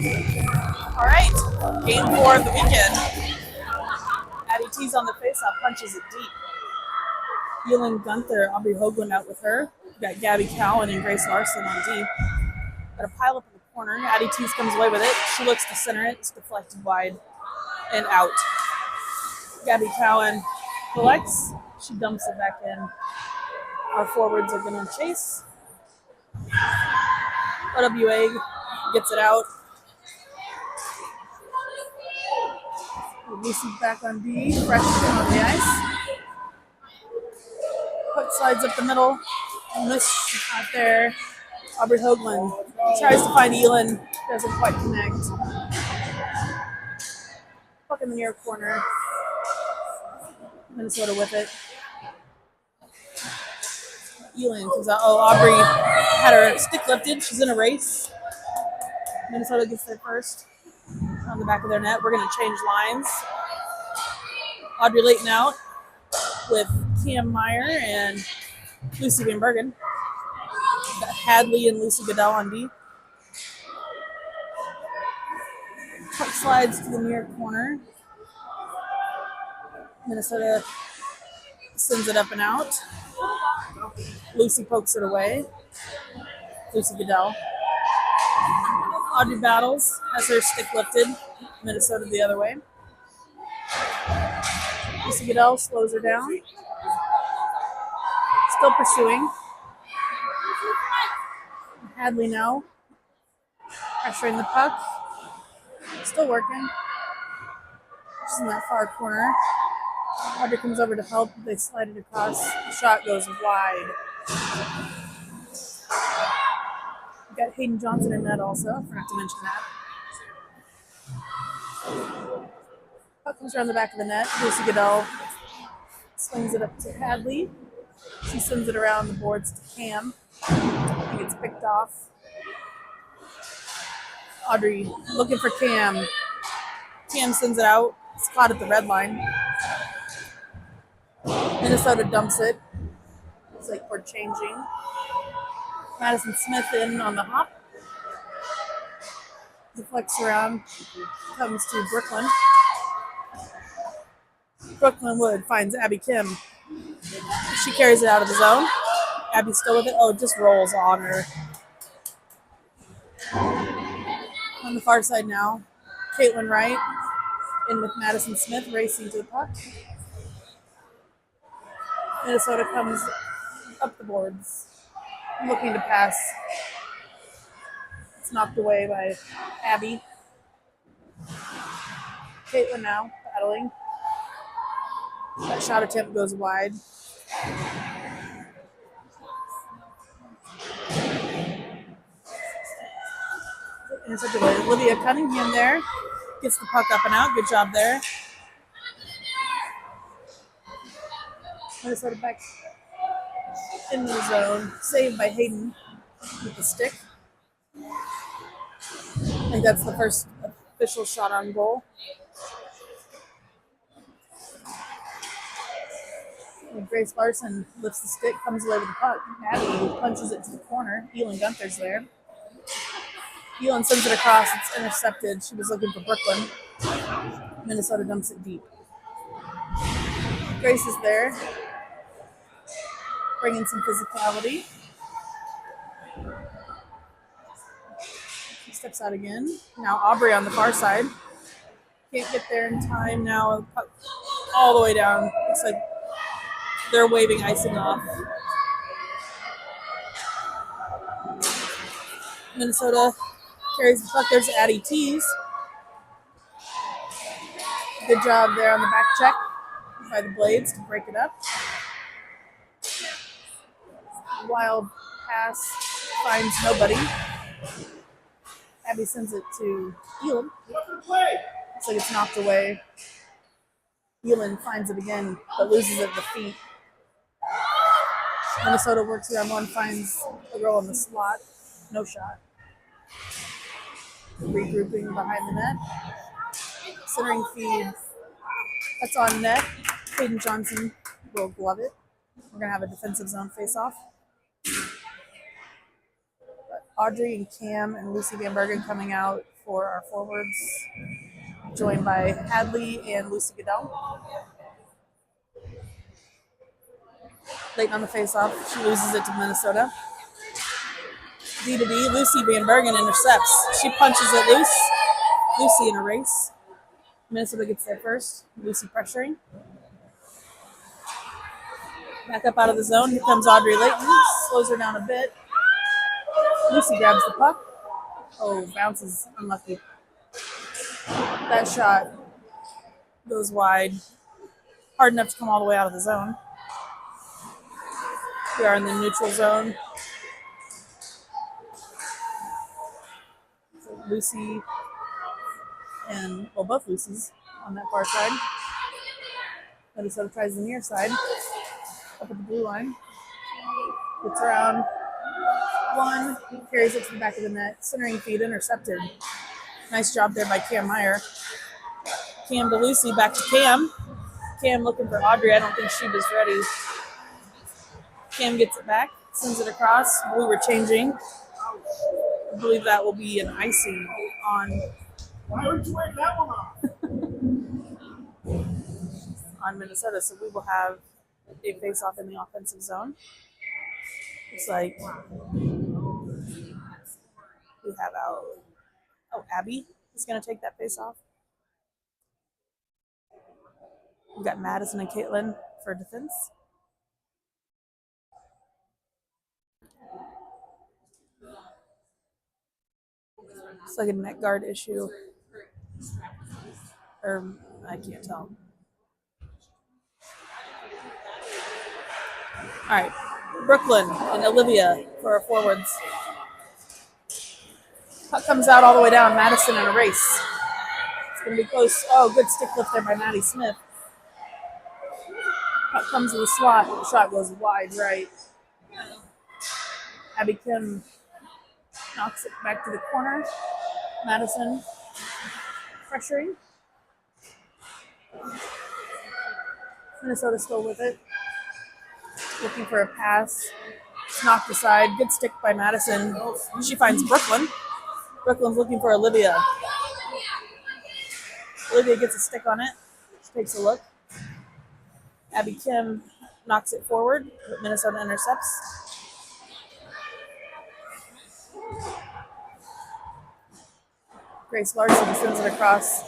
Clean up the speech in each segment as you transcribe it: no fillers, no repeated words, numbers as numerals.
All right, game 4 of the weekend. Addie T's on the face-off, punches it deep. Yulin Gunther, Aubrey Hoagland out with her. We got Gabby Cowan and Grace Larson on D. Got a pile up in the corner. Addie T's comes away with it. She looks to center it. It's deflected wide and out. Gabby Cowan collects. She dumps it back in. Our forwards are going to chase. OWA gets it out. Lucy's back on D, freshman on the ice. Puck slides up the middle. Miss out there. Aubrey Hoagland tries to find Elin, doesn't quite connect. Puck in the near corner. Minnesota with it. Elin comes out. Oh, Aubrey had her stick lifted. She's in a race. Minnesota gets there first. On the back of their net. We're going to change lines. Audrey Layton out with Cam Meyer and Lucy Van Bergen. Got Hadley and Lucy Goodell on D. Puck slides to the near corner. Minnesota sends it up and out. Lucy pokes it away. Lucy Goodell. Audrey battles, has her stick lifted. Minnesota the other way. Lucy Goodell slows her down. Still pursuing. Hadley now. Pressuring the puck. Still working. She's in that far corner. Audrey comes over to help. They slide it across. The shot goes wide. We got Hayden Johnson in net also. I forgot to mention that. Puck comes around the back of the net. Lucy Goodell swings it up to Hadley. She sends it around the boards to Cam. He gets picked off. Audrey looking for Cam. Cam sends it out. It's caught at the red line. Minnesota dumps it. It's like we're changing. Madison Smith in on the hop. Deflects around. Comes to Brooklyn. Brooklyn Wood finds Abby Kim. She carries it out of the zone. Abby's still with it. Oh, it just rolls on her. On the far side now, Caitlin Wright in with Madison Smith racing to the puck. Minnesota comes up the boards, looking to pass. It's knocked away by Abby. Caitlin now battling. That shot attempt goes wide. In such a way, Olivia Cunningham there gets the puck up and out. Good job there. Minnesota back in the zone. Saved by Hayden with the stick. I think that's the first official shot on goal. And Grace Larson lifts the stick, comes away with the puck. Abby punches it to the corner. Elin Gunther's there. Elin sends it across. It's intercepted. She was looking for Brooklyn. Minnesota dumps it deep. Grace is there, bringing some physicality. She steps out again. Now Aubrey on the far side. Can't get there in time now. Puck all the way down. Looks like they're waving icing off. Minnesota carries the puck. There's Addie T's. Good job there on the back check by the Blades to break it up. Wild pass finds nobody. Abby sends it to Elin. Looks like it's knocked away. Elin finds it again, but loses it at the feet. Minnesota works around one, finds a girl in the slot. No shot. Regrouping behind the net. Centering feed. That's on net. Hayden Johnson will glove it. We're going to have a defensive zone face-off. But Audrey and Cam and Lucy Van Bergen coming out for our forwards, joined by Hadley and Lucy Goodell. Leighton on the face-off. She loses it to Minnesota. D to D. Lucy Van Bergen intercepts. She punches it loose. Lucy in a race. Minnesota gets there first. Lucy pressuring. Back up out of the zone. Here comes Audrey Leighton. Slows her down a bit. Lucy grabs the puck. Oh, bounces. Unlucky. That shot goes wide. Hard enough to come all the way out of the zone. We are in the neutral zone. So Lucy and, well, both Lucy's on that far side. Minnesota tries the near side. Up at the blue line. Gets around one. Carries it to the back of the net. Centering feed intercepted. Nice job there by Cam Meyer. Cam to Lucy. Back to Cam. Cam looking for Audrey. I don't think she was ready. Cam gets it back. Sends it across. We were changing. I believe that will be an icing on. Why would you wake that one off? On Minnesota, so we will have a face-off in the offensive zone. It's like we have out. Oh, Abby is going to take that face-off. We've got Madison and Caitlin for defense. It's like a net guard issue. Or I can't tell. All right, Brooklyn and Olivia for our forwards. Puck comes out all the way down. Madison in a race. It's going to be close. Oh, good stick lift there by Maddie Smith. Puck comes to the slot. The shot goes wide right. Abby Kim knocks it back to the corner. Madison pressuring. Minnesota still with it. Looking for a pass. It's knocked aside. Good stick by Madison. She finds Brooklyn. Brooklyn's looking for Olivia. Olivia gets a stick on it. She takes a look. Abby Kim knocks it forward, but Minnesota intercepts. Grace Larson sends it across.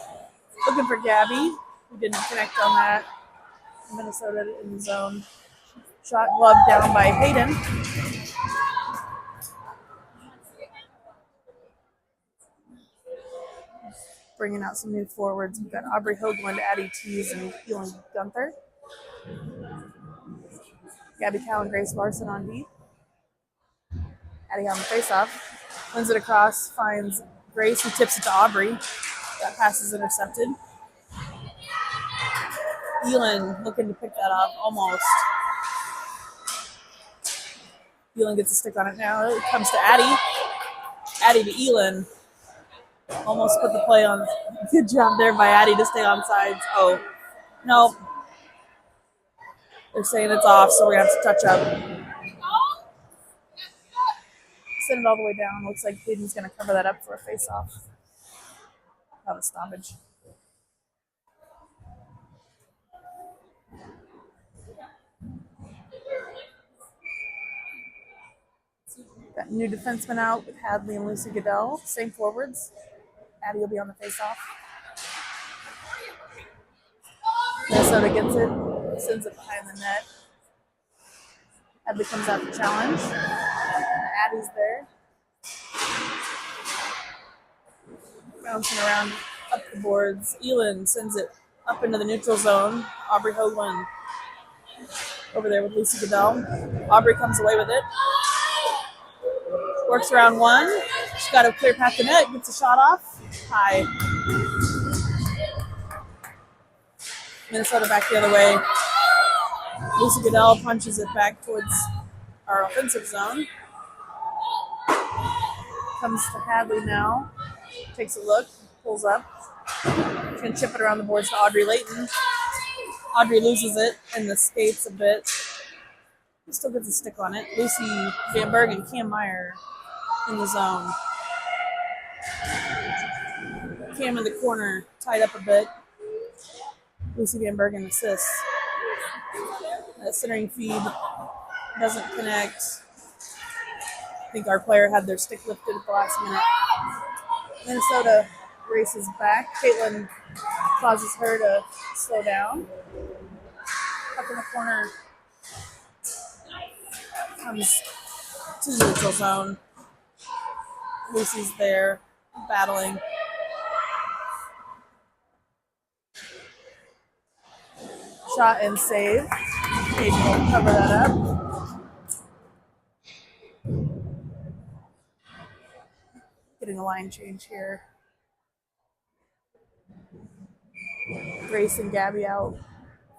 Looking for Gabby, who didn't connect on that. Minnesota in the zone. Shot gloved down by Hayden. Bringing out some new forwards. We've got Aubrey Hoagland, Addie Tees, and Keelan Gunther. Gabby Cow and Grace Larson on D. Addie on the face-off. Wins it across, finds Grace, who tips it to Aubrey. That pass is intercepted. Elin looking to pick that up, almost. Elin gets a stick on it now. It comes to Addie. Addie to Elin. Almost put the play on. Good job there by Addie to stay on sides. Oh, no. They're saying it's off, so we're going to have to touch up. Send it all the way down. Looks like Hayden's going to cover that up for a face-off. Not a stoppage. Got new defensemen out with Hadley and Lucy Goodell. Same forwards. Addie will be on the face-off. Minnesota gets it. Sends it behind the net. Hadley comes out to challenge. Addie's there. Bouncing around up the boards. Elin sends it up into the neutral zone. Aubrey Hoagland over there with Lucy Goodell. Aubrey comes away with it. Works around one. She's got a clear path to net. Gets a shot off. High. Minnesota back the other way. Lucy Goodell punches it back towards our offensive zone. Comes to Hadley now. Takes a look. Pulls up. She's going to chip it around the boards to Audrey Leighton. Audrey loses it in the skates a bit. Still gets a stick on it. Lucy Van Bergen, Cam Meyer in the zone. Cam in the corner, tied up a bit. Lucy Van Bergen assists. That centering feed doesn't connect. I think our player had their stick lifted at the last minute. Minnesota races back. Caitlin causes her to slow down. Up in the corner comes to the neutral zone. Lucy's there battling. Shot and save. Kate will cover that up. Getting a line change here. Grace and Gabby out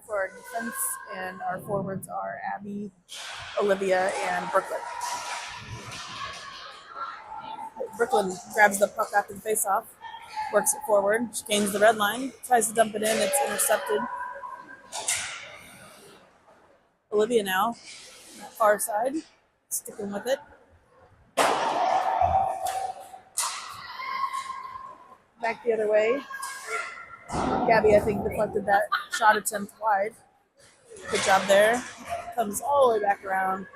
for our defense, and our forwards are Abby, Olivia, and Brooklyn. Brooklyn grabs the puck after the faceoff, works it forward. She gains the red line, tries to dump it in. It's intercepted. Olivia now, far side, sticking with it. Back the other way. Gabby, I think, deflected that shot attempt wide. Good job there. Comes all the way back around.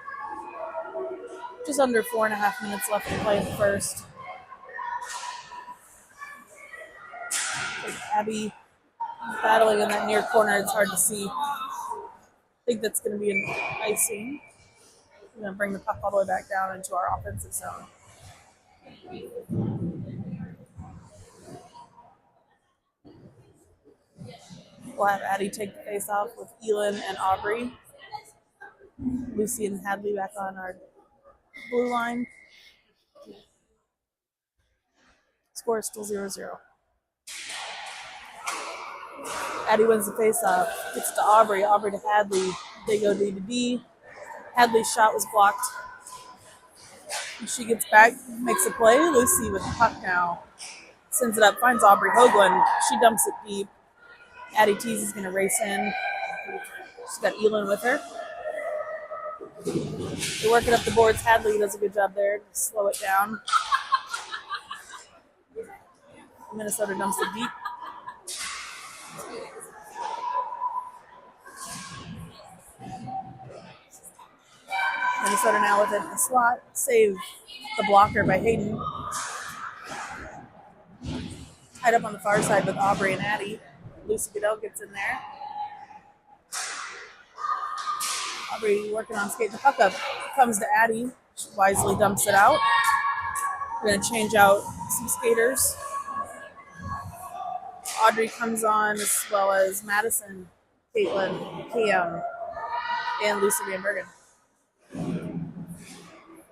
Just under 4.5 minutes left to play in the first. Abby battling in that near corner. It's hard to see. I think that's going to be an icing. I'm going to bring the puck all the way back down into our offensive zone. We'll have Addie take the face off with Elin and Aubrey. Lucy and Hadley back on our blue line. Score is still 0-0. Addie wins the face-off. Gets to Aubrey. Aubrey to Hadley. They go D to D. Hadley's shot was blocked. She gets back, makes a play. Lucy with the puck now. Sends it up, finds Aubrey Hoagland. She dumps it deep. Addie Tease is going to race in. She's got Elin with her. They're working up the boards. Hadley does a good job there to slow it down. Minnesota dumps it deep. Minnesota now within the slot. Save the blocker by Hayden. Tied up on the far side with Aubrey and Addie. Lucy Goodell gets in there. Aubrey working on skating the puck up. Comes to Addie. She wisely dumps it out. We're going to change out some skaters. Audrey comes on as well as Madison, Caitlin, Cam, and Lucy Van Bergen.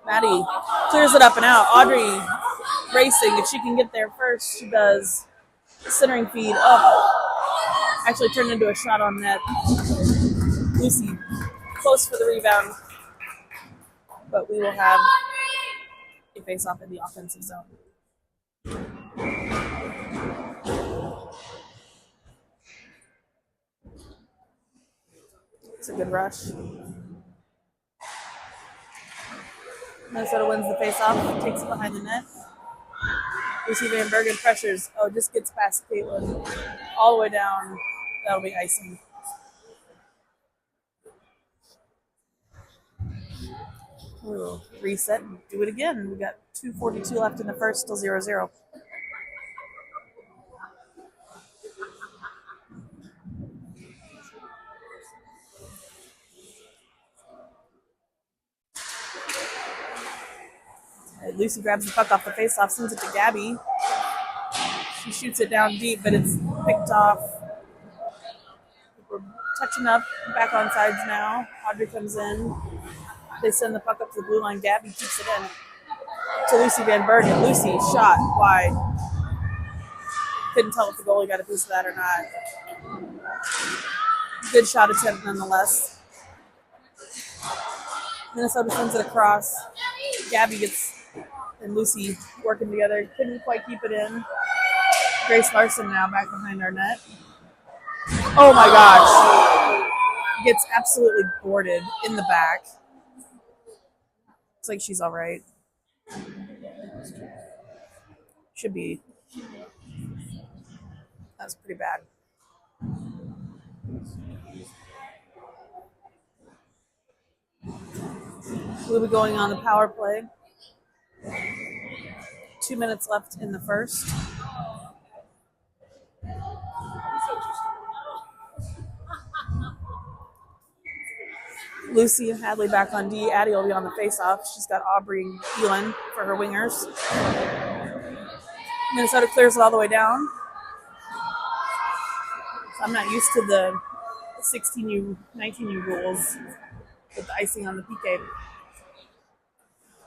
Maddie clears it up and out. Audrey racing. If she can get there first, she does. Centering feed up. Actually turned into a shot on net. Lucy close for the rebound. But we will have a face-off in the offensive zone. It's a good rush. Minnesota wins the face-off, takes it behind the net. Lucy Van Bergen pressures. Oh, just gets past Caitlin. All the way down. That'll be icing. We'll reset and do it again. We got 2:42 left in the first, still 0-0. Lucy grabs the puck off the faceoff, sends it to Gabby. She shoots it down deep, but it's picked off. We're touching up, back on sides now. Audrey comes in. They send the puck up to the blue line. Gabby keeps it in to Lucy Van Bergen. Lucy shot wide. Couldn't tell if the goalie got a piece of that or not. Good shot attempt nonetheless. Minnesota sends it across. Gabby gets and Lucy working together. Couldn't quite keep it in. Grace Larson now back behind our net. Oh my gosh. Gets absolutely boarded in the back. Looks like she's all right. Should be. That was pretty bad. We'll be going on the power play. 2 minutes left in the first. Lucy and Hadley back on D. Addie will be on the face-off. She's got Aubrey and Elin for her wingers. Minnesota clears it all the way down. I'm not used to the 16U, 19U rules with the icing on the PK.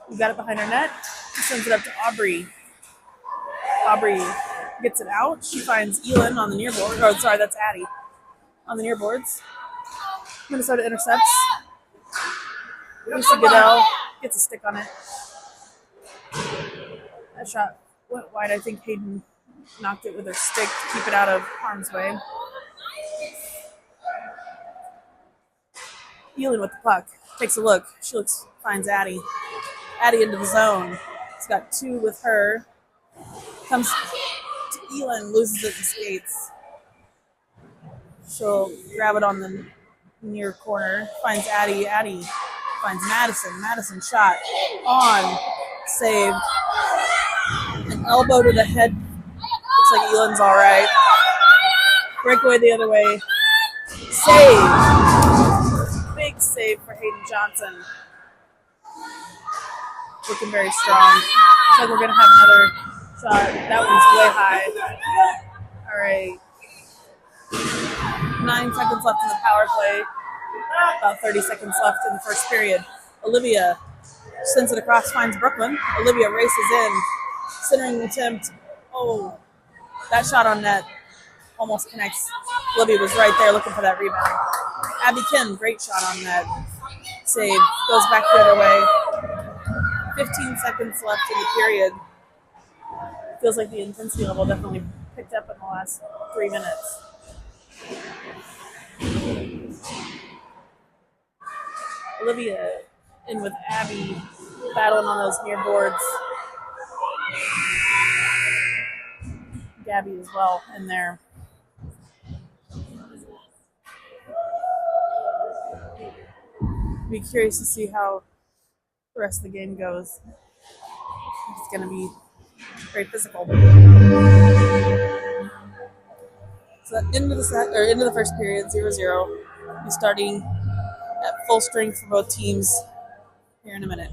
We got it behind her net. Sends it up to Aubrey. Aubrey gets it out. She finds Elin on the near board. Oh, sorry, that's Addie on the near boards. Minnesota intercepts. Lucy Goodell gets a stick on it. That shot went wide. I think Hayden knocked it with her stick to keep it out of harm's way. Elin with the puck. Takes a look. She finds Addie. Addie into the zone. She's got two with her. Comes to Elin, loses it and skates. She'll grab it on the near corner. Finds Addie. Addie finds Madison. Madison shot on. Saved. An elbow to the head. Looks like Elin's all right. Breakaway the other way. Save. Big save for Hayden Johnson. Looking very strong. Looks like we're going to have another shot. That one's way high. All right. 9 seconds left in the power play. About 30 seconds left in the first period. Olivia sends it across, finds Brooklyn. Olivia races in. Centering attempt. Oh, that shot on net almost connects. Olivia was right there looking for that rebound. Abby Kim, great shot on net. Save. Goes back the other way. 15 seconds left in the period. Feels like the intensity level definitely picked up in the last 3 minutes. Olivia in with Abby, battling on those near boards. Gabby as well in there. Be curious to see how the rest of the game goes. It's going to be very physical. So into the first period, 0-0. We're starting at full strength for both teams here in a minute.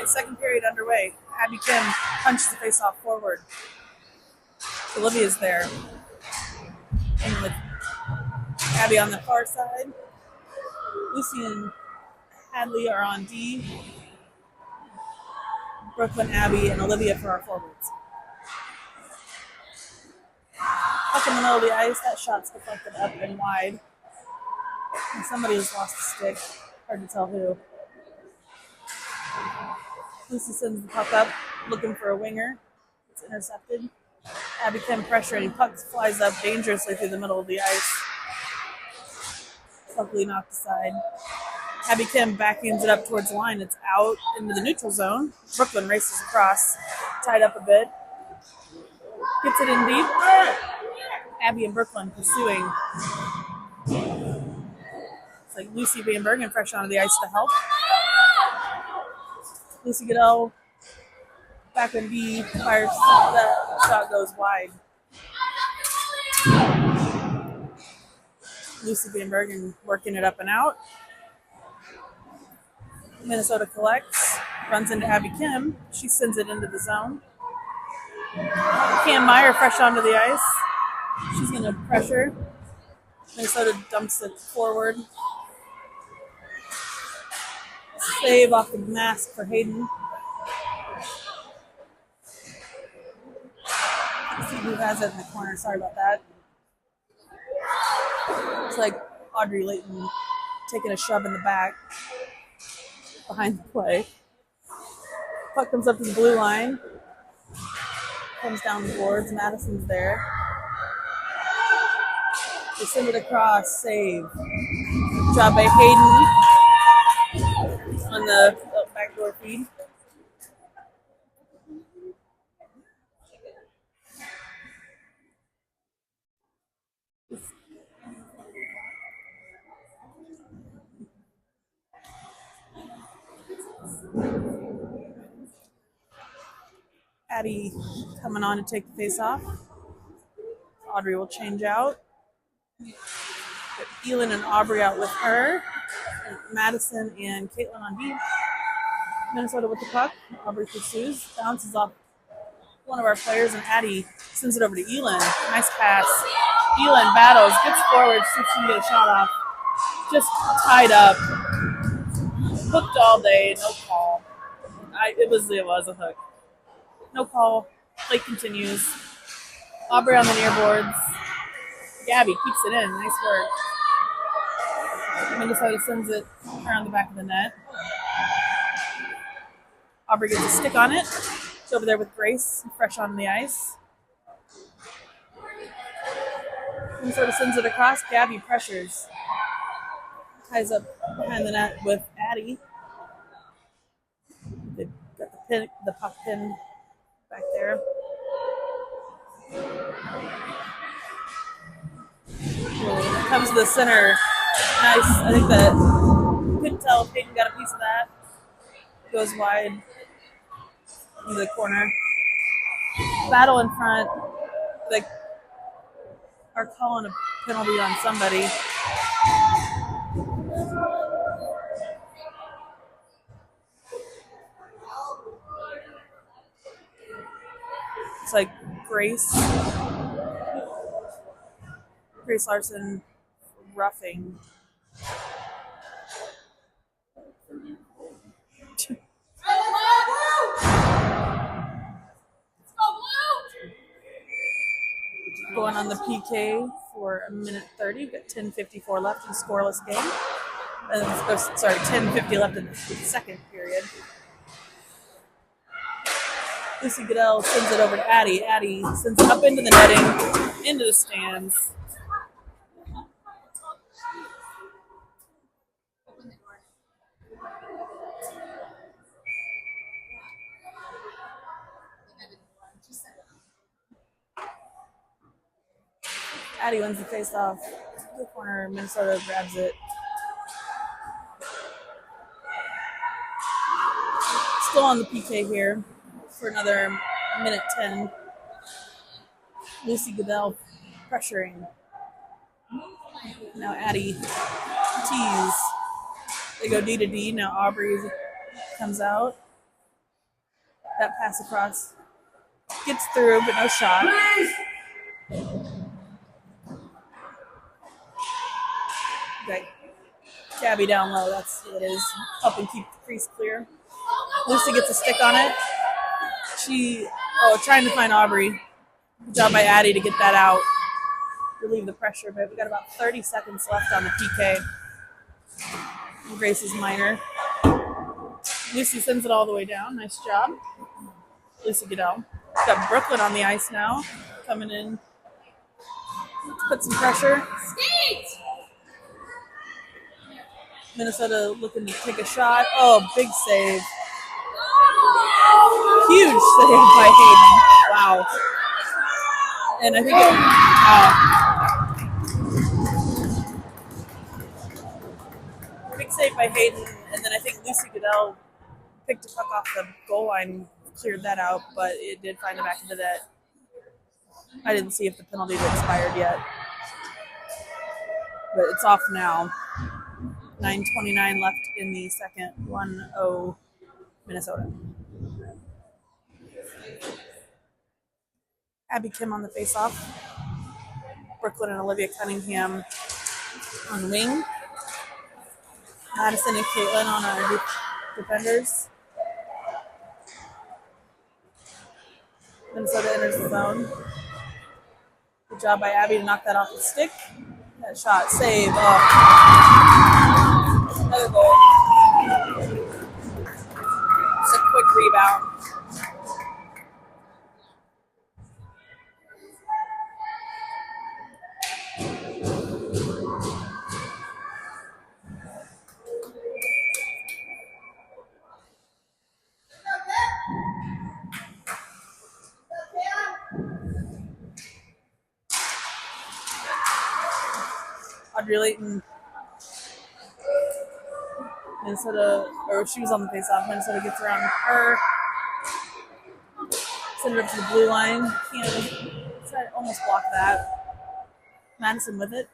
Second period underway. Abby Kim punches the face-off forward. Olivia's there. And with Abby on the far side. Lucy and Hadley are on D. Brooklyn, Abby, and Olivia for our forwards. Up in the middle of the ice, that shot's deflected up and wide. And somebody has lost a stick. Hard to tell who. Lucy sends the puck up, looking for a winger. It's intercepted. Abby Kim pressuring. Puck flies up dangerously through the middle of the ice. Luckily knocked aside. Abby Kim backhands it up towards the line. It's out into the neutral zone. Brooklyn races across, tied up a bit. Gets it in deep. Abby and Brooklyn pursuing. It's like Lucy Van Bergen fresh onto the ice to help. Lucy Goodell back in B, fires, that shot goes wide. Lucy Van Bergen working it up and out. Minnesota collects, runs into Abby Kim. She sends it into the zone. Cam Meyer fresh onto the ice. She's going to pressure. Minnesota dumps it forward. Save off the mask for Hayden. Let's see who has it in the corner. Sorry about that. It's like Audrey Layton taking a shove in the back behind the play. Puck comes up to the blue line. Comes down the boards. Madison's there. They send it across. Save. Good job by Hayden on the backdoor feed. Addie coming on to take the face off. Audrey will change out. Got Elin and Aubrey out with her. And Madison and Caitlin on D. Minnesota with the puck. Aubrey pursues. Bounces off one of our players, and Addie sends it over to Elin. Nice pass. Elin battles, gets forward, see if she can get a shot off. Just tied up. Hooked all day, no call. It was a hook. No call. Play continues. Aubrey on the near boards. Gabby keeps it in. Nice work. Minnesota sends it around the back of the net. Aubrey gets a stick on it. She's over there with Grace, fresh on the ice. Minnesota sends it across. Gabby pressures. Ties up behind the net with Addie. They've got the puck pin back there. Comes to the center. Nice. I think that couldn't tell if Peyton got a piece of that. Goes wide into the corner. Battle in front. Like, are calling a penalty on somebody. It's like Grace Larson roughing. Going on the PK for a minute 30. We've got 10:54 left in a scoreless game. 10:50 left in the second period. Lucy Goodell sends it over to Addie. Addie sends it up into the netting, into the stands. Addie wins the face-off. The corner, Minnesota grabs it. Still on the PK here for another minute 10. Lucy Goodell pressuring. Now Addie tees. They go D to D. Now Aubrey comes out. That pass across gets through, but no shot. Got Gabby down low. That's what it is. Helping keep the crease clear. Lucy gets a stick on it. Trying to find Aubrey. Good job by Addie to get that out. Relieve the pressure, but we got about 30 seconds left on the PK. Grace's minor. Lucy sends it all the way down. Nice job. Lucy Goodell. Got Brooklyn on the ice now. Coming in. Put some pressure. Skate! Minnesota looking to take a shot. Oh, big save. Huge save by Hayden. Wow. And I think big save by Hayden, and then I think Lucy Goodell picked a puck off the goal line, cleared that out, but it did find the back of the net. I didn't see if the penalty had expired yet, but it's off now. 9:29 left in the second. 1-0 Minnesota. Abby Kim on the faceoff. Brooklyn and Olivia Cunningham on wing. Madison and Caitlin on our defenders. Minnesota enters the zone. Good job by Abby to knock that off the stick. That shot, save. Oh. Another goal. Just a quick rebound. Audrey Layton, Minnesota, or she was on the faceoff. Minnesota gets around her, send it up to the blue line. Almost block that. Madison with it.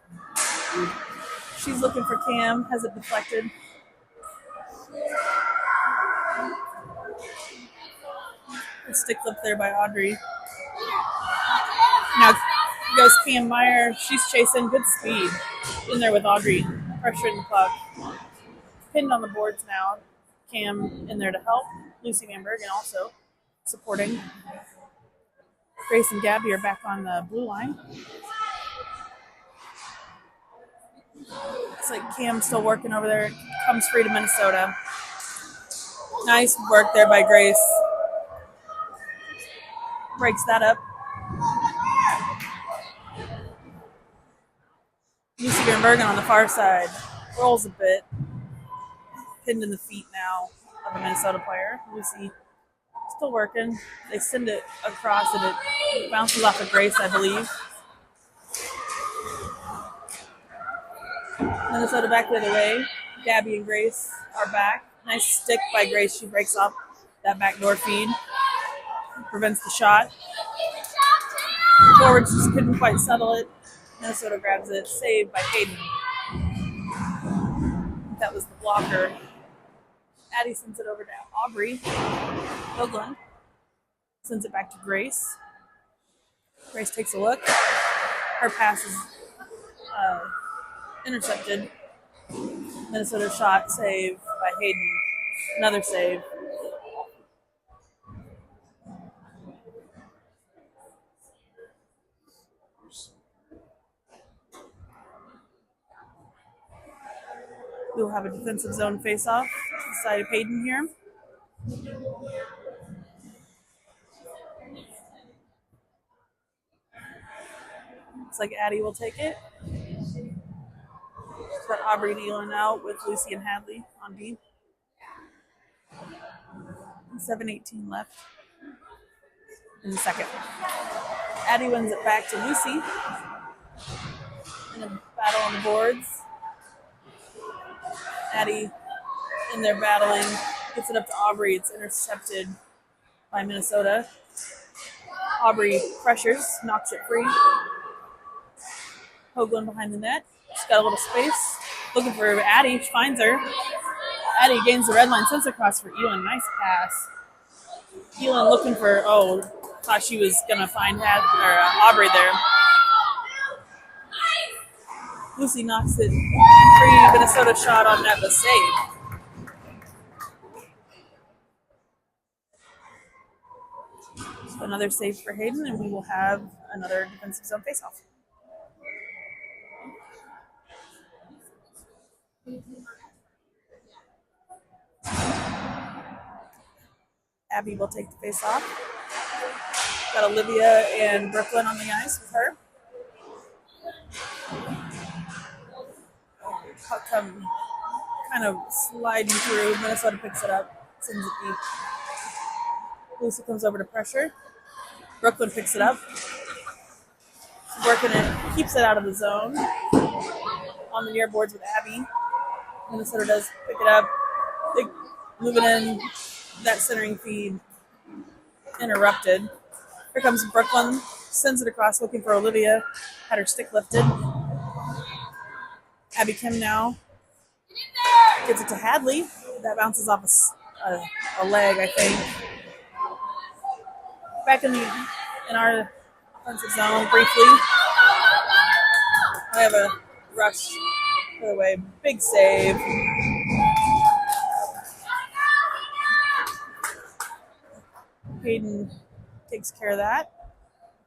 She's looking for Cam, has it deflected. A stick flip there by Audrey. Now goes Cam Meyer. She's chasing, good speed in there with Audrey, pressuring the puck. Pinned on the boards now. Cam in there to help. Lucy Van Bergen also supporting. Grace and Gabby are back on the blue line. Looks like Cam's still working over there. Comes free to Minnesota. Nice work there by Grace. Breaks that up. Lucy Van Bergen on the far side. Rolls a bit. Pinned in the feet now of a Minnesota player. Lucy still working. They send it across and it bounces off of Grace, I believe. Minnesota back the other way. Gabby and Grace are back. Nice stick by Grace. She breaks off that backdoor feed. Prevents the shot. Forwards just couldn't quite settle it. Minnesota grabs it. Saved by Hayden. That was the blocker. Addie sends it over to Aubrey. Hoagland sends it back to Grace. Grace takes a look. Her pass is intercepted. Minnesota shot, save by Hayden. Another save. We'll have a defensive zone face-off to the side of Hayden here. Looks like Addie will take it. Got Aubrey dealing out with Lucy and Hadley on B. 7:18 left in the second. Addie wins it back to Lucy in a battle on the boards. Addie in there battling, gets it up to Aubrey. It's intercepted by Minnesota. Aubrey pressures, knocks it free. Hoagland behind the net. She's got a little space. Looking for Addie. She finds her. Addie gains the red line, sends it across for Elin. Nice pass. Elin looking for, Thought she was gonna find Aubrey there. Lucy knocks it free. Minnesota shot on net, but saved. So another save for Hayden, and we will have another defensive zone faceoff. Abby will take the faceoff. Got Olivia and Brooklyn on the ice with her. Puck come kind of sliding through. Minnesota picks it up, sends it deep. Lucy comes over to pressure. Brooklyn picks it up. She's working it, keeps it out of the zone. On the near boards with Abby. Minnesota does pick it up. They move it in. That centering feed interrupted. Here comes Brooklyn. Sends it across looking for Olivia. Had her stick lifted. Abby Kim now gives it to Hadley. That bounces off a leg, I think. Back in our offensive zone briefly. I have a rush the other way. Big save. Hayden takes care of that.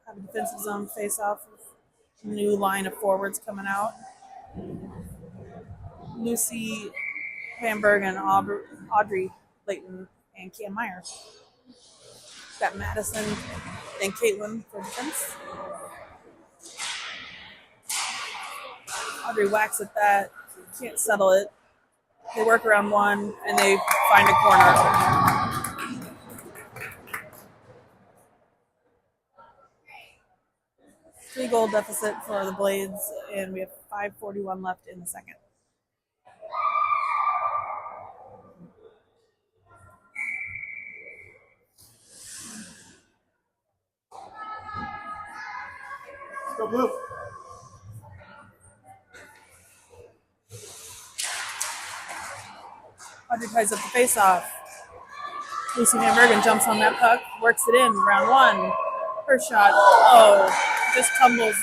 Have a defensive zone face-off. New line of forwards coming out. Lucy Van Bergen, Audrey Layton, and Cam Myers. Got Madison and Caitlin for defense. Audrey whacks at that. Can't settle it. They work around one, and they find a corner. Three-goal deficit for the Blades, and we have 5:41 left in the second. Go blue. Audrey ties up the face-off. Lucy Van Bergen jumps on that puck, works it in, round one. Her shot, just tumbles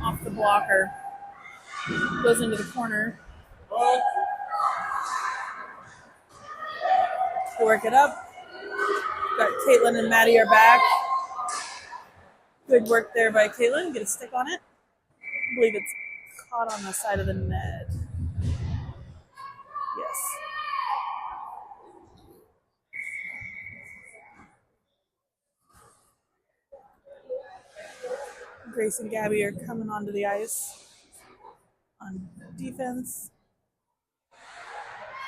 off the blocker. Goes into the corner. They work it up. Got Caitlin and Maddie are back. Good work there by Caitlin. Get a stick on it. I believe it's caught on the side of the net. Yes. Grace and Gabby are coming onto the ice on defense.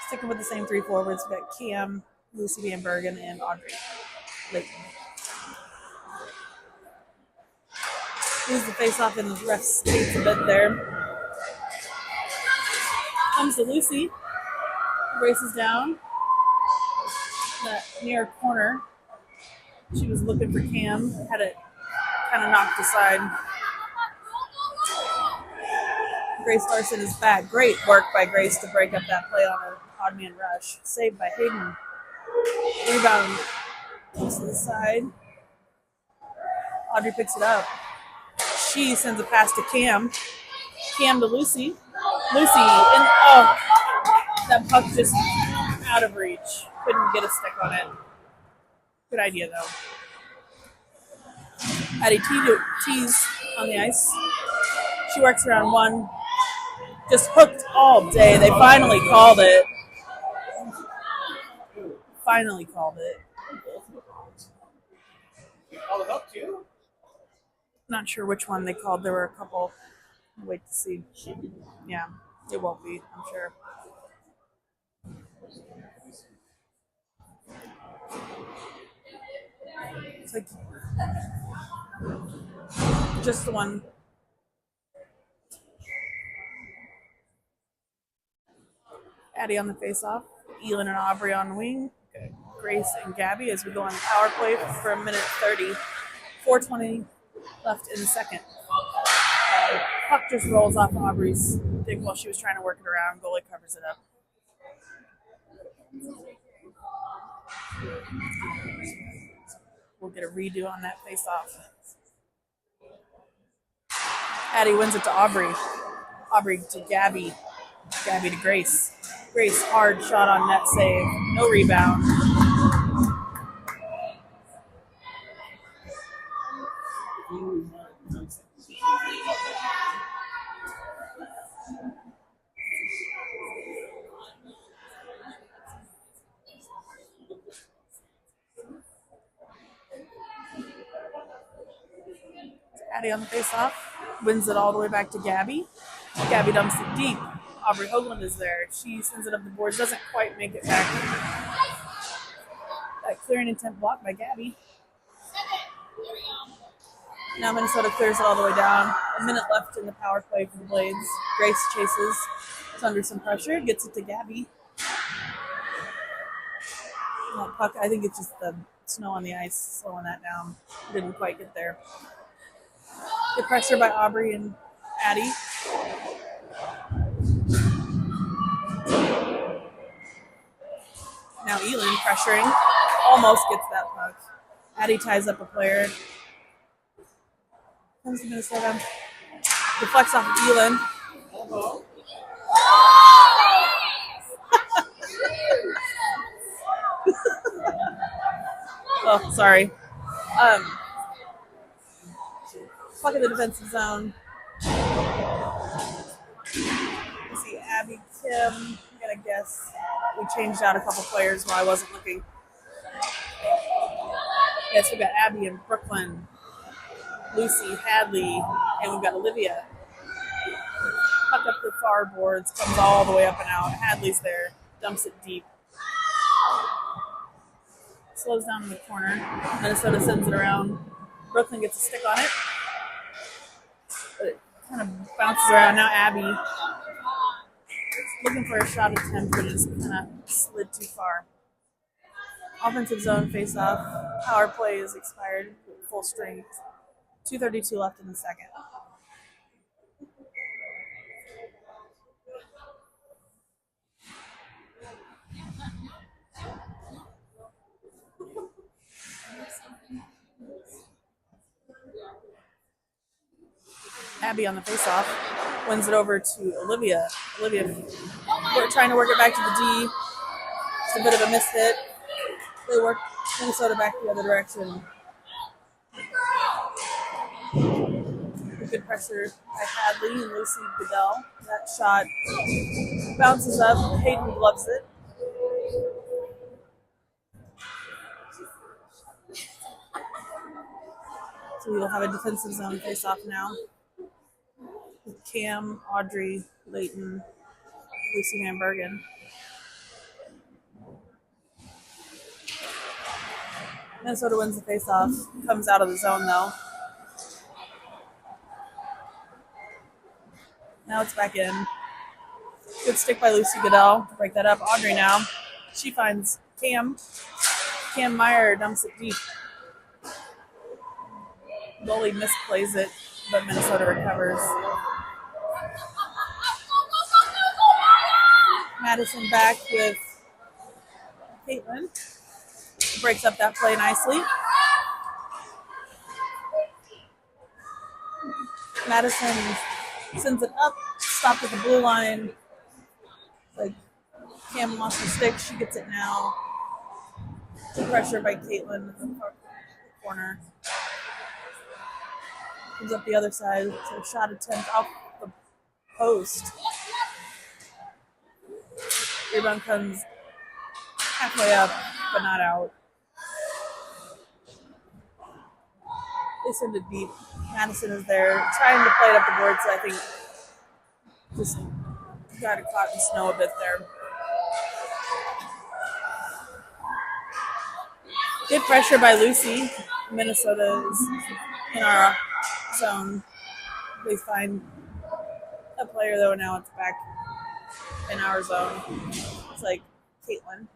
Sticking with the same three forwards. We've got Cam, Lucy Van Bergen, and Audrey Layton. Lose the face-off and the ref skates a bit there. Comes to Lucy. Races down. That near corner. She was looking for Cam. Had it kind of knocked aside. Grace Larson is back. Great work by Grace to break up that play on an odd man rush. Saved by Hayden. Rebound to the side. Audrey picks it up. She sends a pass to Cam. Cam to Lucy. Lucy, that puck just out of reach. Couldn't get a stick on it. Good idea, though. Addie T's on the ice. She works around one. Just hooked all day. They finally called it. Finally called it. All the hook too? Not sure which one they called. There were a couple. Wait to see. Yeah, it won't be, I'm sure. It's like just the one. Addie on the face-off. Elin and Aubrey on the wing. Okay. Grace and Gabby as we go on the power play for a minute 30. 4:20 left in the second. Puck just rolls off Aubrey's stick while she was trying to work it around. Goalie covers it up. We'll get a redo on that face-off. Addie wins it to Aubrey. Aubrey to Gabby. Gabby to Grace. Grace, hard shot on net save. No rebound. Addie on the face-off. Wins it all the way back to Gabby. Gabby dumps it deep. Aubrey Hoagland is there. She sends it up the boards. Doesn't quite make it back. That clearing intent block by Gabby. Now Minnesota clears it all the way down. A minute left in the power play for the Blades. Grace chases. It's under some pressure. Gets it to Gabby. That puck, I think it's just the snow on the ice slowing that down. Didn't quite get there. Good pressure by Aubrey and Addie. Now Elin pressuring. Almost gets that puck. Addie ties up a player. Comes to Minnesota. Deflects off of Elin. Oh, sorry. Puck in the defensive zone. You see Abby, Kim. I'm gonna guess we changed out a couple players while I wasn't looking. Yes, we've got Abby and Brooklyn, Lucy, Hadley, and we've got Olivia. Puck up the far boards, comes all the way up and out. Hadley's there, dumps it deep. Slows down in the corner. Minnesota sends it around. Brooklyn gets a stick on it. But it kind of bounces around. Now Abby looking for a shot attempt, but just kind of slid too far. Offensive zone face-off. Power play is expired with full strength. 2:32 left in the second. Abby on the face-off. Wins it over to Olivia. Olivia, we're trying to work it back to the D. Just a bit of a miss hit. They work Minnesota back the other direction. Good pressure by Hadley and Lucy Goodell. That shot bounces up. Hayden gloves it. So we'll have a defensive zone face-off now. With Cam, Audrey, Leighton, Lucy Van Bergen. Minnesota wins the face-off. Comes out of the zone though. Now it's back in. Good stick by Lucy Goodell to break that up. Audrey now. She finds Cam. Cam Meyer dumps it deep. Goalie misplays it, but Minnesota recovers. Madison back with Caitlin. Breaks up that play nicely. Madison sends it up, stopped at the blue line. Like Cam lost her stick, she gets it now. Good pressure by Caitlin in the corner. Comes up the other side, so shot attempt off the post. Rebound comes halfway up, but not out. They send it deep. Madison is there, trying to play it up the board, so I think just got caught in snow a bit there. Good pressure by Lucy. Minnesota is in our zone. They find a player though, now it's back in our zone. It's like Caitlin.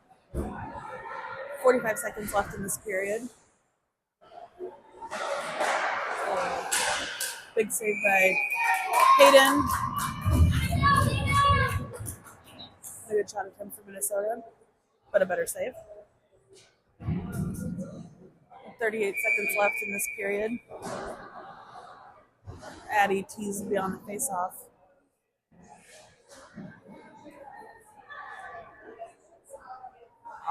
45 seconds left in this period. Big save by Hayden. A good shot attempt for Minnesota, but a better save. 38 seconds left in this period. Addie tees beyond the face-off.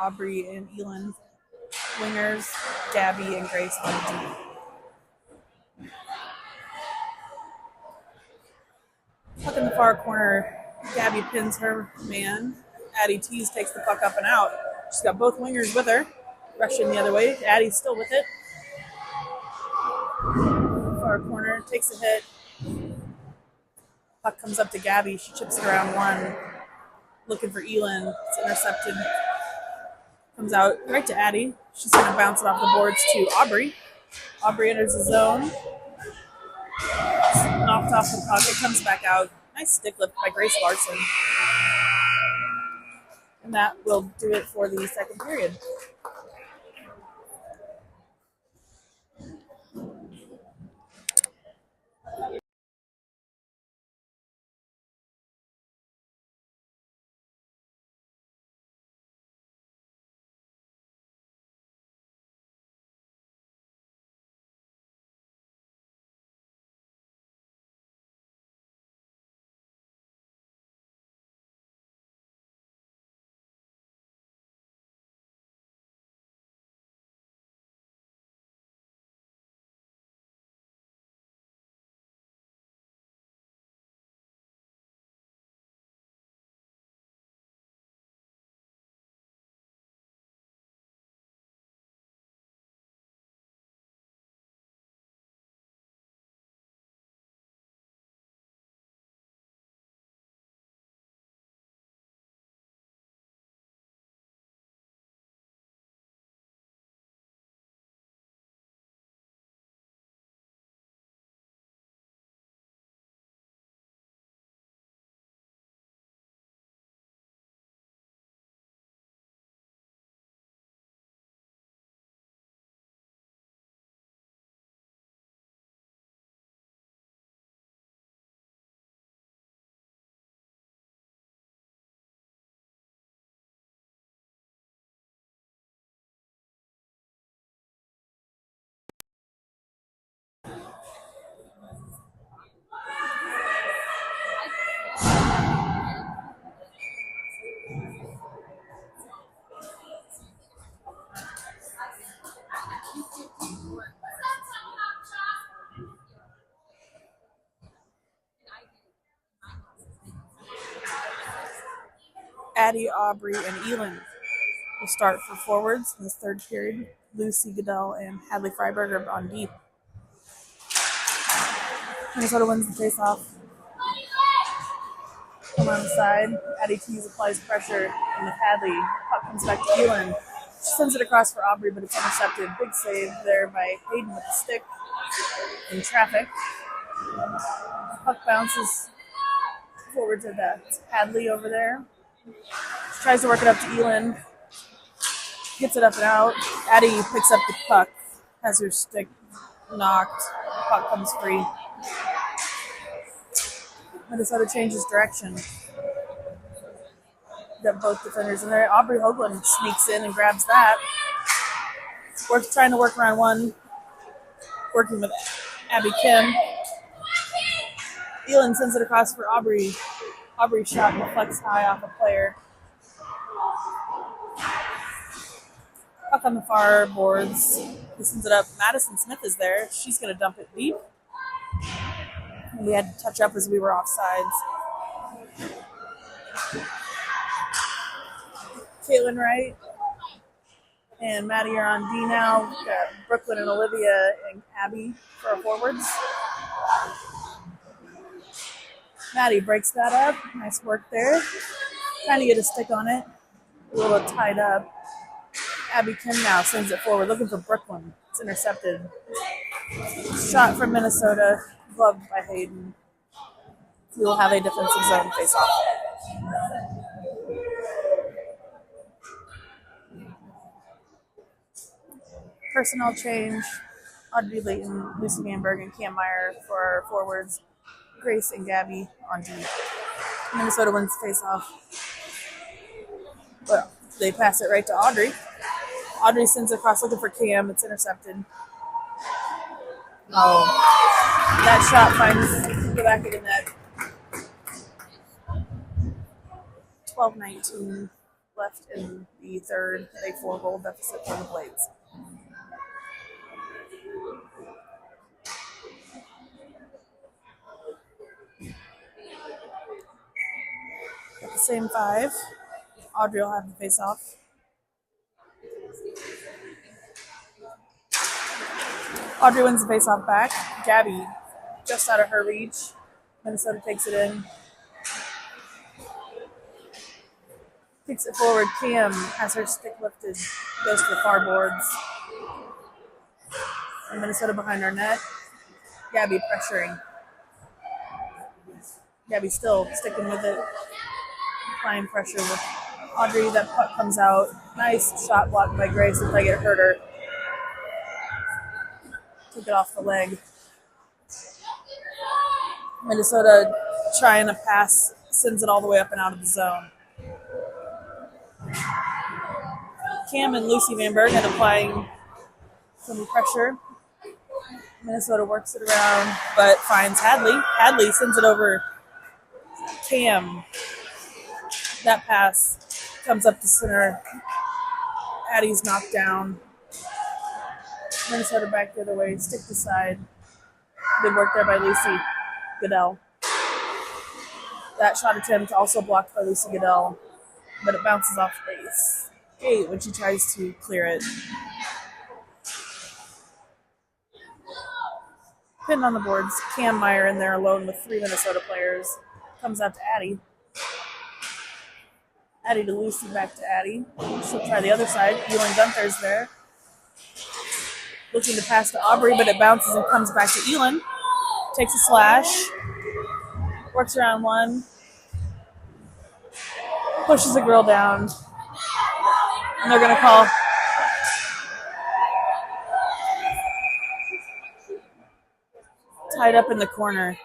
Aubrey and Elin wingers, Gabby and Grace on deep. Puck in the far corner, Gabby pins her man. Addie tees, takes the puck up and out. She's got both wingers with her, rushing the other way. Addie's still with it. Far corner, takes a hit. Puck comes up to Gabby. She chips it around one, looking for Elin. It's intercepted. Comes out right to Addie. She's going to bounce it off the boards to Aubrey. Aubrey enters the zone. Knocked off the puck. It comes back out. Nice stick lift by Grace Larson. And that will do it for the second period. Addie, Aubrey, and Elin will start for forwards in this third period. Lucy Goodell and Hadley Freiberger on deep. Minnesota wins the face-off. Come on the side. Addie Tees applies pressure, and with Hadley, puck comes back to Elin. She sends it across for Aubrey, but it's intercepted. Big save there by Hayden with the stick in traffic. Puck bounces forward to that Hadley over there. She tries to work it up to Elin. Gets it up and out. Addie picks up the puck. Has her stick knocked. The puck comes free. Minnesota changes direction. Got both defenders in there. Aubrey Hoagland sneaks in and grabs that. We're trying to work around one. Working with Abby Kim. Elin sends it across for Aubrey. Aubrey's shot reflects high off a player. Puck on the far boards. He sends it up. Madison Smith is there. She's going to dump it deep. And we had to touch up as we were offsides. Caitlin Wright and Maddie are on D now. We've got Brooklyn and Olivia and Abby for our forwards. Maddie breaks that up. Nice work there. Trying to get a stick on it. A little tied up. Abby Kim now sends it forward, looking for Brooklyn. It's intercepted. Shot from Minnesota, gloved by Hayden. We will have a defensive zone face-off. Personnel change. Audrey Layton, Lucy Gamberg, and Cam Meyer for our forwards. Grace and Gabby on D. Minnesota wins the face-off. Well, they pass it right to Audrey. Audrey sends it across looking for Cam. It's intercepted. Oh, that shot finds the back of the net. 12-19 left in the third. A 4-goal deficit for the Blades. At the same 5, Audrey will have the face-off. Audrey wins the face-off back. Gabby just out of her reach. Minnesota takes it in. Kicks it forward. Cam has her stick lifted. Goes to the far boards. And Minnesota behind our net. Gabby pressuring. Gabby still sticking with it. Applying pressure with Audrey. That puck comes out. Nice shot blocked by Grace. Looks like it hurt her. Took it off the leg. Minnesota trying to pass, sends it all the way up and out of the zone. Cam and Lucy Van Bergen applying some pressure. Minnesota works it around, but finds Hadley. Hadley sends it over Cam. That pass comes up the center. Addie's knocked down. Minnesota back the other way, stick to side. Good work there by Lucy Goodell. That shot attempt also blocked by Lucy Goodell, but it bounces off Grace 8 when she tries to clear it. Pinned on the boards, Cam Meyer in there alone with 3 Minnesota players. Comes out to Addie. Addie to Lucy, back to Addie. She'll try the other side. Elin Gunther's there. Looking to pass to Aubrey, but it bounces and comes back to Elin. Takes a slash. Works around one. Pushes the girl down. And they're going to call. Tied up in the corner.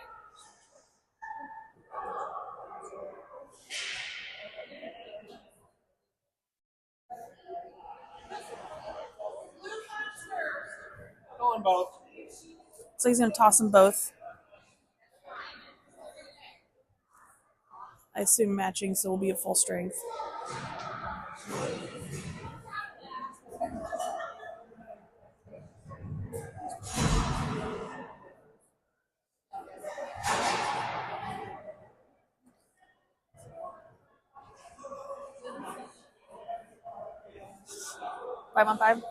Going both. So he's going to toss them both. I assume matching, so we'll be at full strength. Five on 5.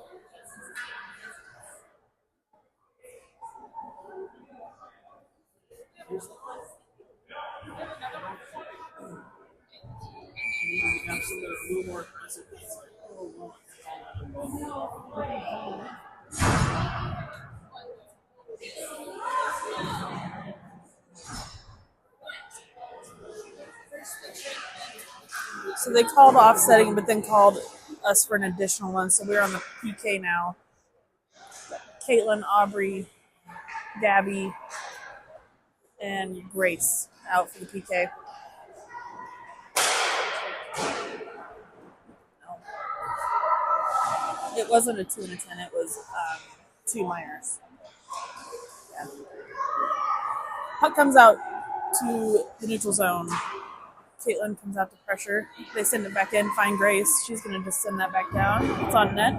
So they called offsetting, but then called us for an additional one. So we're on the PK now. Caitlin, Aubrey, Gabby, and Grace out for the PK. No. It wasn't a 2 and a 10. It was 2 Myers. Yeah. Puck comes out to the neutral zone. Caitlin comes out to pressure. They send it back in, find Grace. She's going to just send that back down. It's on net.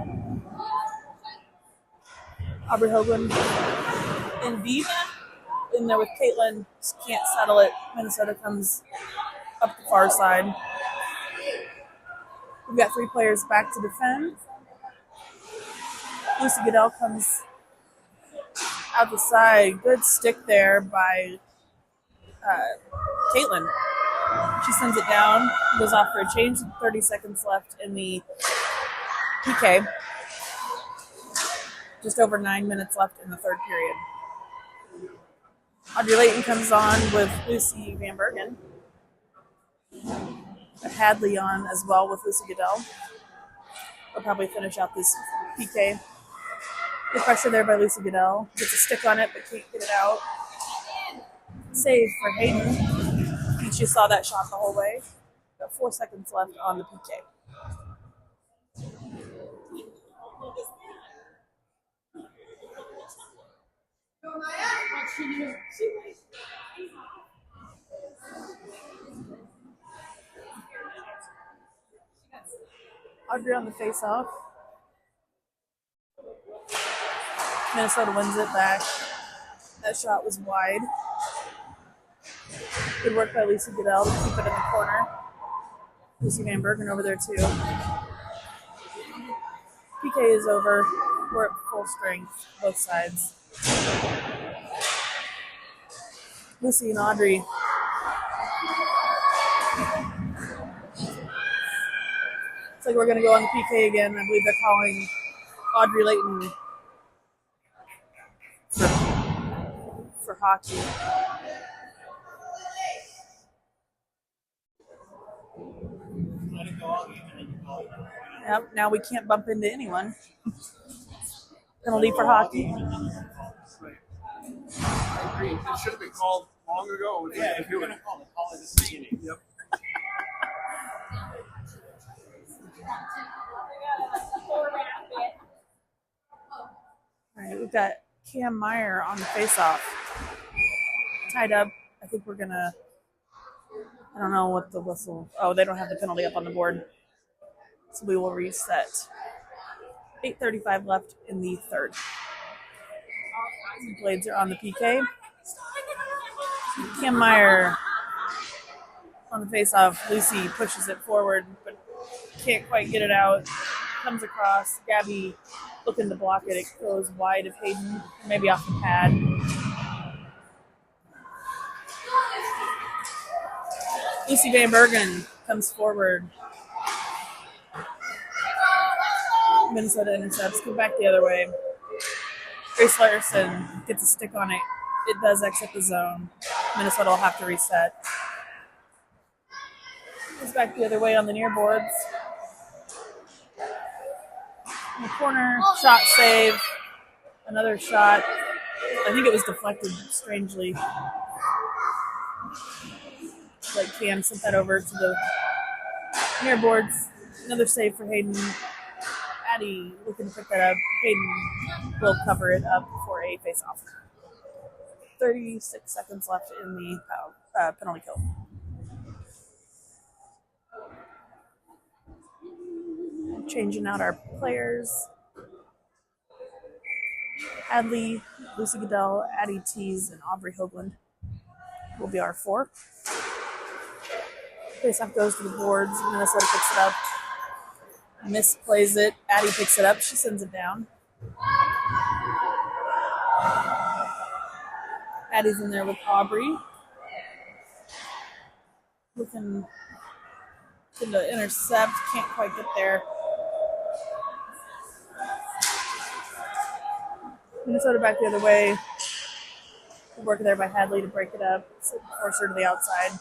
Aubrey Hoagland in deep. In there with Caitlin. Just can't settle it. Minnesota comes up the far side. We've got 3 players back to defend. Lucy Goodell comes out the side. Good stick there by Caitlin. She sends it down, goes off for a change. 30 seconds left in the PK. Just over 9 minutes left in the third period. Audrey Layton comes on with Lucy Van Bergen. Hadley on as well with Lucy Goodell. They'll probably finish out this PK. Good pressure there by Lucy Goodell. Gets a stick on it, but can't get it out. Save for Hayden. She saw that shot the whole way. Got 4 seconds left on the PK. Audrey on the face-off. Minnesota wins it back. That shot was wide. Good work by Lisa Goodell to keep it in the corner. Lucy Van Bergen over there too. PK is over. We're at full strength, both sides. Lucy and Audrey. It's like we're going to go on the PK again. I believe they're calling Audrey Layton for hockey. Yep, now we can't bump into anyone. Penalty for hockey. I agree. It should have been called long ago. Yeah, if you're going to call it this beginning. Yep. All right, we've got Cam Meyer on the face-off. Tied up. I think we're going to... I don't know what the whistle... Oh, they don't have the penalty up on the board. So we will reset. 8:35 left in the third. The Blades are on the PK. Cam Meyer on the face-off. Lucy pushes it forward, but can't quite get it out. Comes across. Gabby looking to block it. It goes wide of Hayden, maybe off the pad. Lucy Van Bergen comes forward. Minnesota intercepts. Go back the other way. Grace Larson gets a stick on it. It does exit the zone. Minnesota will have to reset. Goes back the other way on the near boards. In the corner, shot save. Another shot. I think it was deflected strangely. Like Cam sent that over to the near boards. Another save for Hayden. Addie looking to pick that up. Hayden will cover it up for a face-off. 36 seconds left in the penalty kill. Changing out our players. Hadley, Lucy Goodell, Addie Tees, and Aubrey Hoagland will be our four. Face-off goes to the boards. Minnesota picks it up. Misplays it. Addie picks it up. She sends it down. Addie's in there with Aubrey. Looking to intercept. Can't quite get there. Minnesota back the other way. Good work there by Hadley to break it up. Force her to the outside.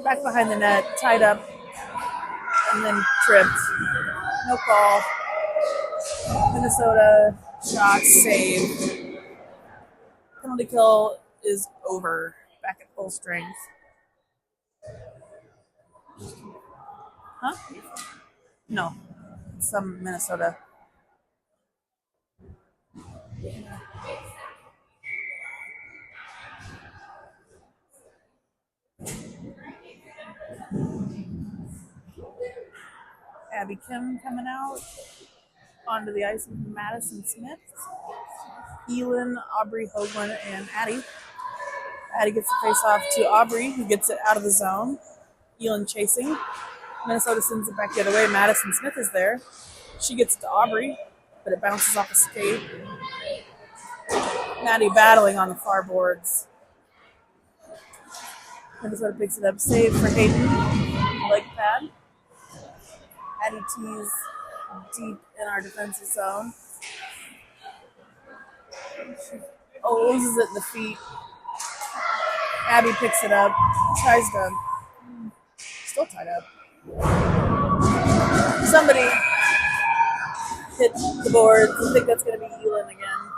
Back behind the net, tied up, and then tripped. No call. Minnesota shot, save. Penalty kill is over. Back at full strength. Huh? No. Some Minnesota. Abby Kim coming out onto the ice with Madison Smith, Elin, Aubrey Hoagland, and Addie. Addie gets the face off to Aubrey, who gets it out of the zone. Elin chasing. Minnesota sends it back the other way. Madison Smith is there. She gets it to Aubrey, but it bounces off a skate. Maddie battling on the far boards. Minnesota picks it up. Save for Hayden. Leg pad. Addie Tees deep in our defensive zone. Oh, loses it in the feet. Abby picks it up. Tries to... Still tied up. Somebody hit the boards. I think that's going to be Elin again.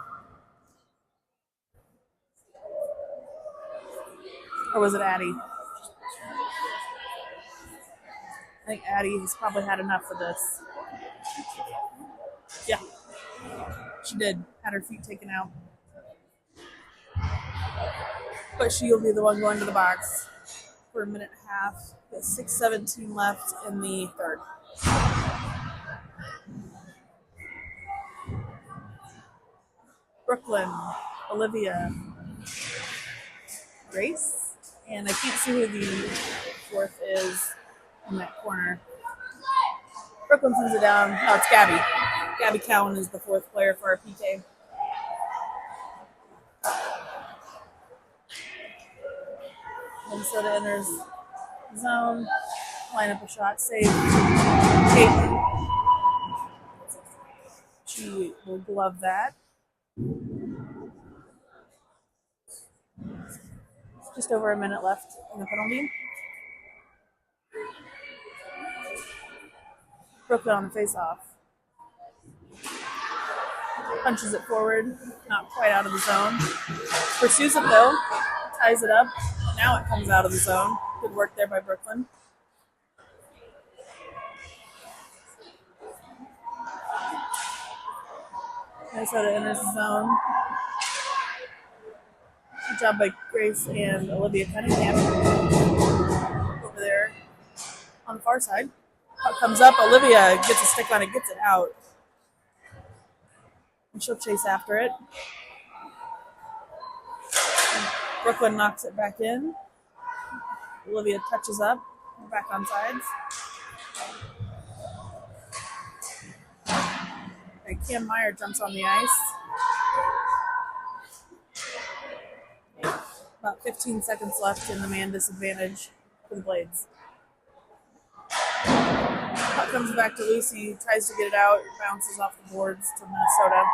Or was it Addie? I think Addie has probably had enough of this. Yeah. She did. Had her feet taken out. But she'll be the one going to the box for a minute and a half. With 6:17 left in the third. Brooklyn, Olivia, Grace, and I can't see who the fourth is in that corner. Brooklyn sends it down. No, it's Gabby. Gabby Cowan is the fourth player for our PK. Minnesota enters zone. Line up a shot. Save. Kate. She will glove that. Just over a minute left in the penalty. Brooklyn on the face-off. Punches it forward, not quite out of the zone. Pursues it though, ties it up. Now it comes out of the zone. Good work there by Brooklyn. Minnesota enters the zone. Good job by Grace and Olivia Cunningham over there on the far side. Puck comes up. Olivia gets a stick on it, gets it out. And she'll chase after it. And Brooklyn knocks it back in. Olivia touches up. Back on sides. And Cam Meyer jumps on the ice. About 15 seconds left in the man disadvantage for the Blades. Puck comes back to Lucy, tries to get it out, bounces off the boards to Minnesota.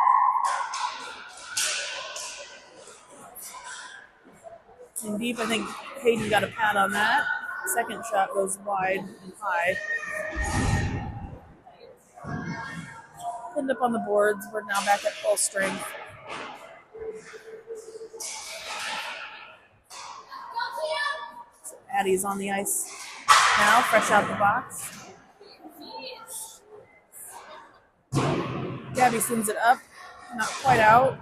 And deep, I think Hayden got a pad on that. Second shot goes wide and high. Pinned up on the boards. We're now back at full strength. So Addie's on the ice now, fresh out the box. Gabby sends it up, not quite out.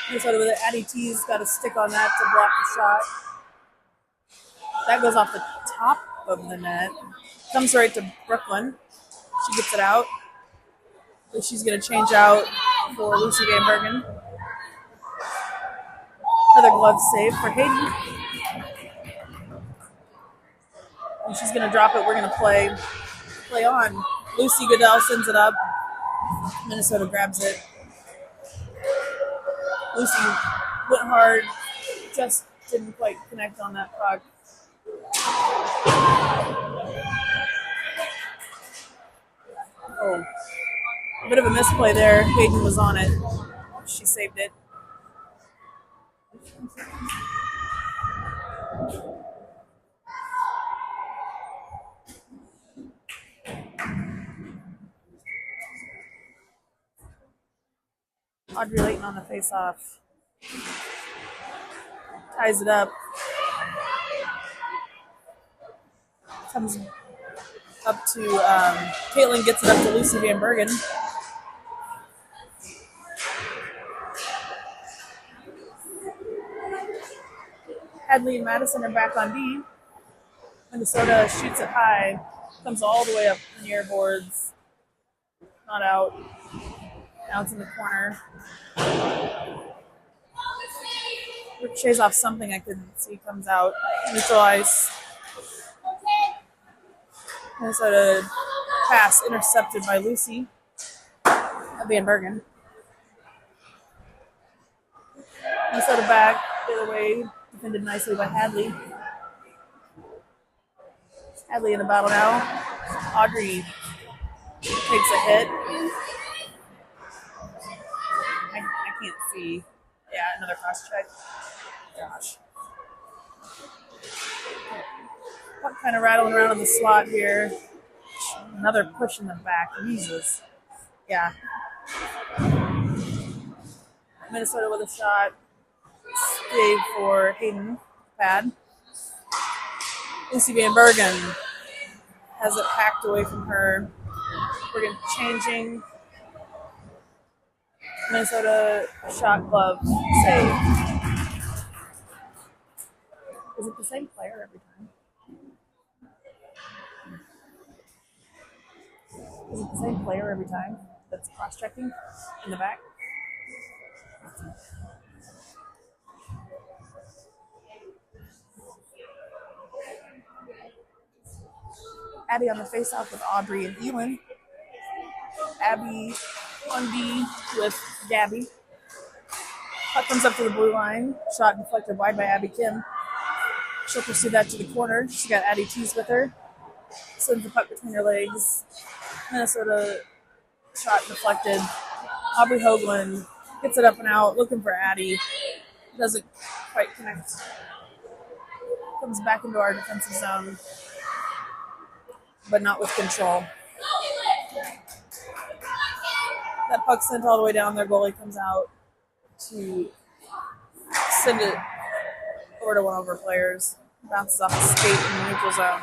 Minnesota with it. Addie T's got a stick on that to block the shot. That goes off the top of the net. Comes right to Brooklyn. She gets it out. So she's going to change out for Lucy Van Bergen. Another glove save for Hayden. And she's going to drop it. We're going to play on. Lucy Goodell sends it up. Minnesota grabs it. Lucy went hard, just didn't quite connect on that puck. Oh, a bit of a misplay there. Hayden was on it. She saved it. Audrey Layton on the face-off. Ties it up. Comes up to, Caitlin gets it up to Lucy Van Bergen. Hadley and Madison are back on D. Minnesota shoots it high. Comes all the way up near boards. Not out. Now it's in the corner. Ricochets off something I couldn't see. Comes out. Neutral ice. Minnesota pass intercepted by Lucy Van Bergen. Minnesota back the other way. Defended nicely by Hadley. Hadley in the battle now. Audrey takes a hit. I can't see. Yeah, another cross check. Gosh. Puck kind of rattling around in the slot here. Another push in the back. Jesus. Yeah. Minnesota with a shot. Save for Hayden. Pad. Lucy Van Bergen has it packed away from her. We're going to changing. Minnesota shot glove save. Is it the same player every time? Is it the same player every time that's cross-checking in the back? Abby on the face-off with Aubrey and Elin. Abby on D with Gabby. Puck comes up to the blue line. Shot deflected wide by Abby Kim. She'll pursue that to the corner. She got Addie Tees with her. Sends the puck between her legs. Minnesota shot deflected. Aubrey Hoagland gets it up and out, looking for Addie. Doesn't quite connect. Comes back into our defensive zone, but not with control. That puck sent all the way down. Their goalie comes out to send it over to one of our players. Bounces off the skate in the neutral zone.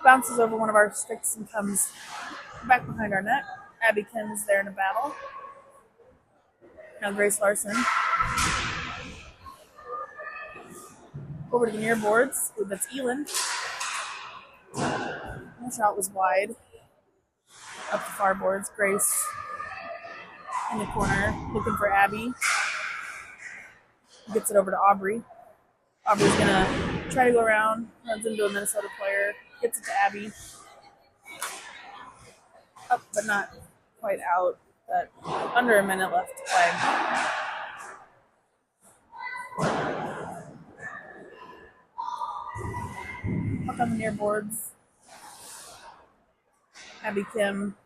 Bounces over one of our sticks and comes back behind our net. Abby Kim's there in a battle. Now Grace Larson. Over to the near boards. That's Elin. The shot was wide. Up the far boards. Grace in the corner looking for Abby. Gets it over to Aubrey. Aubrey's going to try to go around. Runs into a Minnesota player. Gets it to Abby. Up, but not quite out. But under a minute left to play. Puck on the near boards. Abby Kim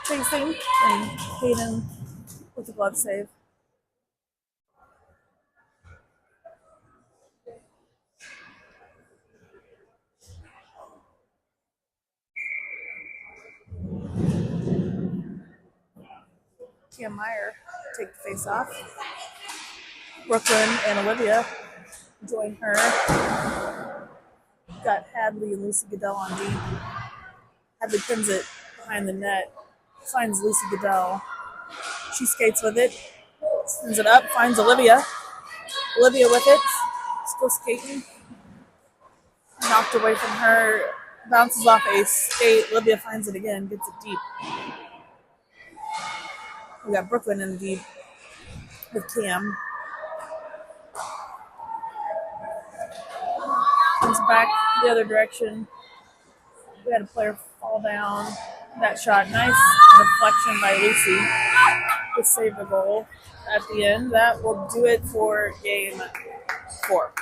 chasing, and Hayden with the glove save. Tia Meyer take the face off. Brooklyn and Olivia join her. Got Hadley and Lucy Goodell on D. Hadley pins it behind the net. Finds Lucy Goodell. She skates with it. Sends it up. Finds Olivia. Olivia with it. Still skating. Knocked away from her. Bounces off a skate. Olivia finds it again. Gets it deep. We got Brooklyn in the deep with Cam. Comes back the other direction. We had a player fall down. That shot, nice deflection by Lucy to save the goal at the end. That will do it for game 4.